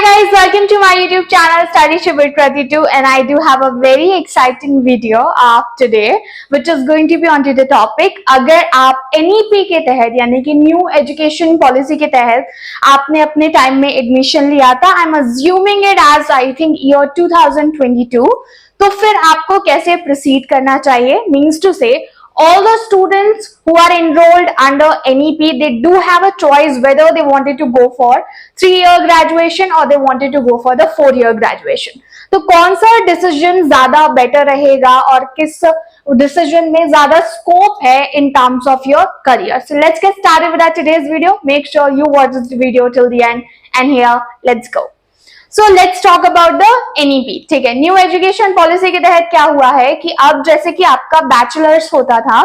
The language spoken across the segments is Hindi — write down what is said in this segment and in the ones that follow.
guys, welcome to my YouTube channel Study with Prathitoo, and I do have a very exciting video of today which is going to be on to the topic अगर आप NEP के तहत यानी कि न्यू एजुकेशन पॉलिसी के तहत आपने अपने टाइम में एडमिशन लिया था, I am assuming it as I think year 2022, तो फिर आपको कैसे प्रोसीड करना चाहिए। Means to say all the students who are enrolled under NEP, they do have a choice whether they wanted to go for 3-year graduation or they wanted to go for the 4-year graduation. तो कौन सा डिसीजन ज्यादा बेटर रहेगा और किस डिसीजन में ज्यादा स्कोप है in terms of your career. So let's get started with our today's video. Make sure you watch this video till the end, and here let's go. So let's talk about the NEP. ठीक है, न्यू एजुकेशन पॉलिसी के तहत क्या हुआ है कि अब जैसे कि आपका बैचलर्स होता था,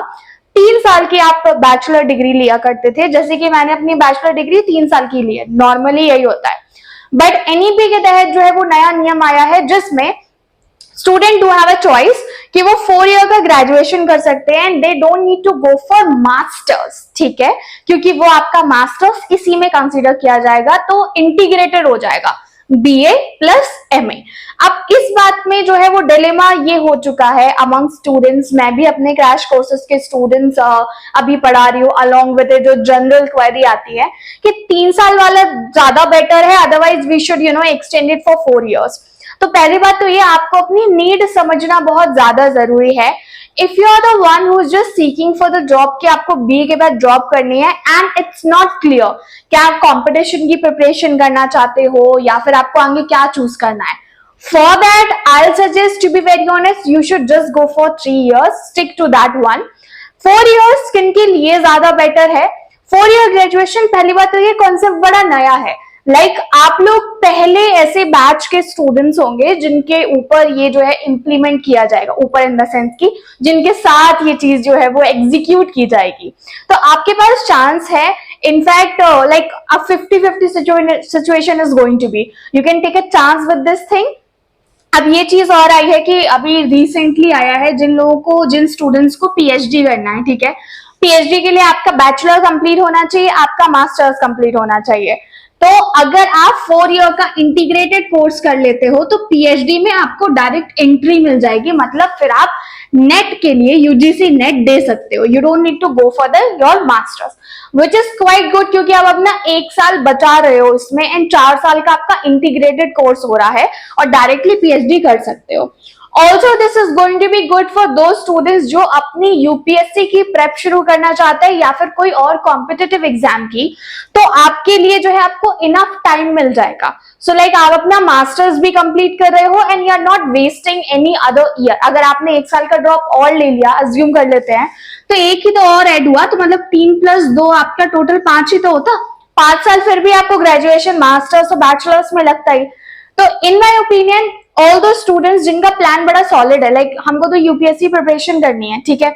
3 साल की आप बैचलर डिग्री लिया करते थे, जैसे कि मैंने अपनी बैचलर डिग्री 3 साल की ली है, नॉर्मली यही होता है। बट NEP के तहत जो है वो नया नियम आया है जिसमें student do have a choice कि वो 4 ईयर का ग्रेजुएशन कर सकते हैं and they don't need to go for masters. ठीक है, क्योंकि वो आपका मास्टर्स इसी में कंसीडर किया जाएगा, तो इंटीग्रेटेड हो जाएगा BA प्लस MA। अब इस बात में जो है वो डिलेमा ये हो चुका है अमंग स्टूडेंट्स। मैं भी अपने क्रैश कोर्सेज के स्टूडेंट्स अभी पढ़ा रही हूँ, अलोंग विद जो जनरल क्वेरी आती है कि 3 साल वाला ज्यादा बेटर है, otherwise we should extend it for 4 years. तो पहली बात तो ये आपको अपनी नीड समझना बहुत ज्यादा जरूरी है। If you are the one who is just seeking for the job कि आपको BA के बाद जॉब करनी है एंड इट्स नॉट क्लियर क्या आप कंपटीशन की प्रिपरेशन करना चाहते हो या फिर आपको आगे क्या चूज करना है, for that I will suggest to be very honest you should just go for 3 years, stick to that one. 4 years किन के लिए ज्यादा बेटर है? 4 ईयर ग्रेजुएशन, पहली बात तो ये कॉन्सेप्ट बड़ा नया है। आप लोग पहले ऐसे बैच के स्टूडेंट्स होंगे जिनके ऊपर ये जो है इम्प्लीमेंट किया जाएगा, ऊपर इन द सेंस की जिनके साथ ये चीज जो है वो एग्जीक्यूट की जाएगी। तो आपके पास चांस है, in fact a 50-50 situation is going to be, you can take a chance with this thing. अब ये चीज और आई है कि अभी रिसेंटली आया है जिन स्टूडेंट्स को PhD करना है, ठीक है, PhD के लिए आपका बैचलर कंप्लीट होना चाहिए, आपका मास्टर्स कंप्लीट होना चाहिए। तो अगर आप 4 ईयर का इंटीग्रेटेड कोर्स कर लेते हो तो PhD में आपको डायरेक्ट एंट्री मिल जाएगी, मतलब फिर आप नेट के लिए UGC नेट दे सकते हो, you don't need to go for your masters, which is quite good, क्योंकि आप अपना 1 साल बचा रहे हो इसमें एंड 4 साल का आपका इंटीग्रेटेड कोर्स हो रहा है और डायरेक्टली PhD कर सकते हो। Also, this is going to be good for those students जो अपनी UPSC की प्रेप शुरू करना चाहते हैं या फिर कोई और कॉम्पिटिटिव एग्जाम की, तो आपके लिए जो है आपको इनफ टाइम मिल जाएगा। सो आप अपना मास्टर्स भी कंप्लीट कर रहे हो and you are not wasting any other year. अगर आपने 1 साल का ड्रॉप और ले लिया, अज्यूम कर लेते हैं, तो 1 ही तो और ऐड हुआ, तो मतलब 3 + 2 आपका टोटल 5 ही तो होता। 5 साल फिर भी आपको ग्रेजुएशन, मास्टर्स और बैचलर्स में लगता ही। तो इन माई ओपिनियन ऑल दो स्टूडेंट्स जिनका प्लान बड़ा सॉलिड है, हमको तो UPSC प्रिपरेशन करनी है, ठीक है,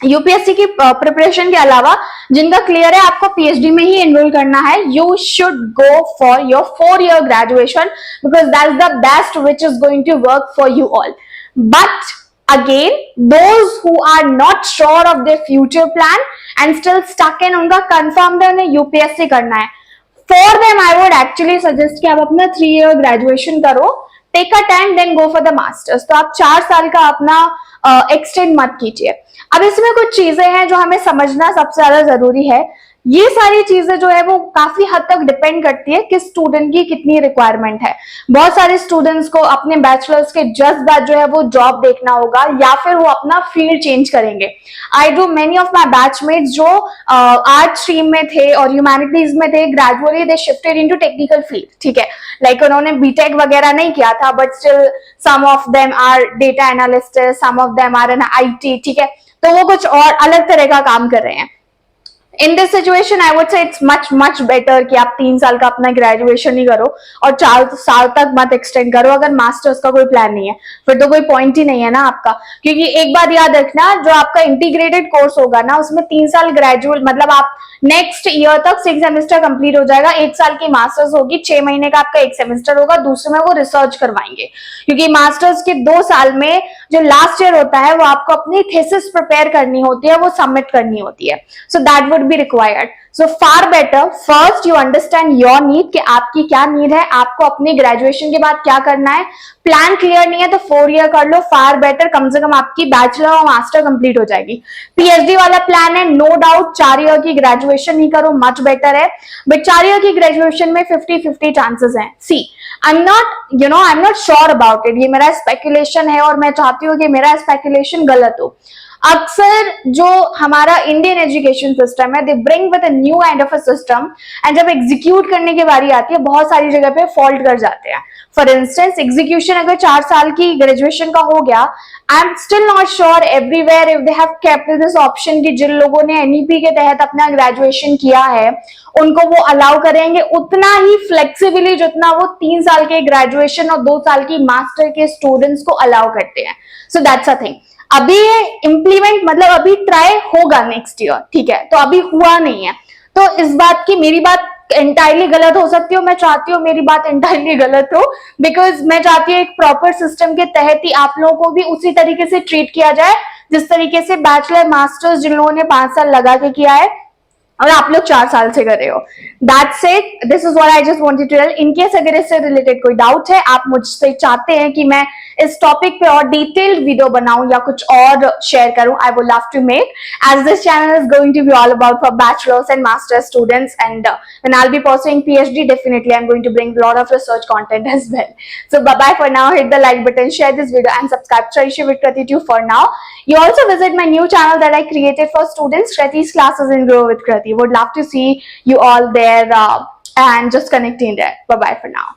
UPSC की प्रिपरेशन के अलावा जिनका क्लियर है आपको PhD में ही एनरोल करना है, you should go for your 4 year graduation because that's the best which is going to work for you all. But again, those who are not sure of their future plan and still stuck in, उनका confirmed है उन्हें UPSC करना है, for them I would actually suggest कि आप अपना 3 ईयर ग्रेजुएशन करो, take a time, then go for the masters. तो आप 4 साल का अपना एक्सटेंड मत कीजिए। अब इसमें कुछ चीजें हैं जो हमें समझना सबसे ज्यादा जरूरी है। ये सारी चीजें जो है वो काफी हद तक डिपेंड करती है कि स्टूडेंट की कितनी रिक्वायरमेंट है। बहुत सारे स्टूडेंट्स को अपने बैचलर्स के जस्ट बाद जो है वो जॉब देखना होगा या फिर वो अपना फील्ड चेंज करेंगे। I do many of my batchmates जो आर्ट स्ट्रीम में थे और ह्यूमैनिटीज में थे, gradually they shifted into technical field, ठीक है, उन्होंने बीटेक वगैरह नहीं किया था, but still some of them are data analyst, some of them are in IT, ठीक है, तो वो कुछ और अलग तरह का काम कर रहे हैं। In this situation I would say it's much better कि आप 3 साल का अपना ग्रेजुएशन ही करो और 4 साल तक मत एक्सटेंड करो। अगर मास्टर्स का कोई प्लान नहीं है फिर तो कोई पॉइंट ही नहीं है ना आपका, क्योंकि एक बात याद रखना, जो आपका इंटीग्रेटेड कोर्स होगा ना उसमें 3 साल ग्रेजुएट, मतलब आप नेक्स्ट ईयर तक 6 सेमेस्टर कंप्लीट हो जाएगा, 1 साल की मास्टर्स होगी, 6 महीने का आपका 1 सेमेस्टर होगा, दूसरे में वो रिसर्च करवाएंगे, क्योंकि मास्टर्स के 2 साल में जो लास्ट ईयर होता है वो आपको अपनी थीसिस प्रिपेयर करनी होती है, वो सबमिट करनी होती है। So that would be required. So far better, first you understand your need कि आपकी क्या नीड है, आपको अपने ग्रेजुएशन के बाद क्या करना है. प्लान क्लियर नहीं है तो 4 ईयर कर लो, फार बेटर. कम से कम आपकी बैचलर और मास्टर कंप्लीट हो जाएगी. पीएचडी वाला प्लान है, नो डाउट 4 ईयर की ग्रेजुएशन ही करो, मच बेटर है. बट 4 ईयर की ग्रेजुएशन में 50-50 चांसेस हैं. See I am not sure about it. ये मेरा स्पेकुलेशन है और मैं चाहती हूँ कि मेरा स्पेकुलेशन गलत हो. अक्सर जो हमारा इंडियन एजुकेशन सिस्टम है, they bring with a new kind of a system, and जब एग्जीक्यूट करने की बारी आती है बहुत सारी जगह पे फॉल्ट कर जाते हैं. फॉर इंस्टेंस, एग्जीक्यूशन अगर 4 साल की ग्रेजुएशन का हो गया, I am still not sure everywhere if they have kept this option कि जिन लोगों ने एनईपी के तहत अपना ग्रेजुएशन किया है उनको वो अलाउ करेंगे उतना ही फ्लेक्सिबली जितना वो 3 साल के ग्रेजुएशन और 2 साल की मास्टर के स्टूडेंट्स को अलाउ करते हैं. So that's a thing. अभी इम्प्लीमेंट मतलब अभी ट्राई होगा नेक्स्ट ईयर, ठीक है, तो अभी हुआ नहीं है. तो इस बात की मेरी बात एंटायरली गलत हो सकती हो. मैं चाहती हूँ मेरी बात एंटायरली गलत हो, बिकॉज मैं चाहती हूँ एक प्रॉपर सिस्टम के तहत ही आप लोगों को भी उसी तरीके से ट्रीट किया जाए जिस तरीके से बैचलर मास्टर्स जिन लोगों ने 5 साल लगा के किया है और आप लोग 4 साल से कर रहे हो. That's it. This is what I just wanted to tell. In case अगर इससे रिलेटेड कोई डाउट है, आप मुझसे चाहते हैं कि मैं इस टॉपिक पे और डिटेल्ड वीडियो बनाऊं या कुछ और शेयर करूं, I would love to make, as this channel is going to be all about for bachelors and master students, and when I'll be pursuing PhD, definitely I'm going to bring a lot of research content as well. So bye bye for now. Hit the like button, share this video, and subscribe to Study with Krati 2 for now. You also visit my new channel that I created for students, Krati's Classes in Grow with Krati. Would love to see you all there and just connecting there. Bye bye for now.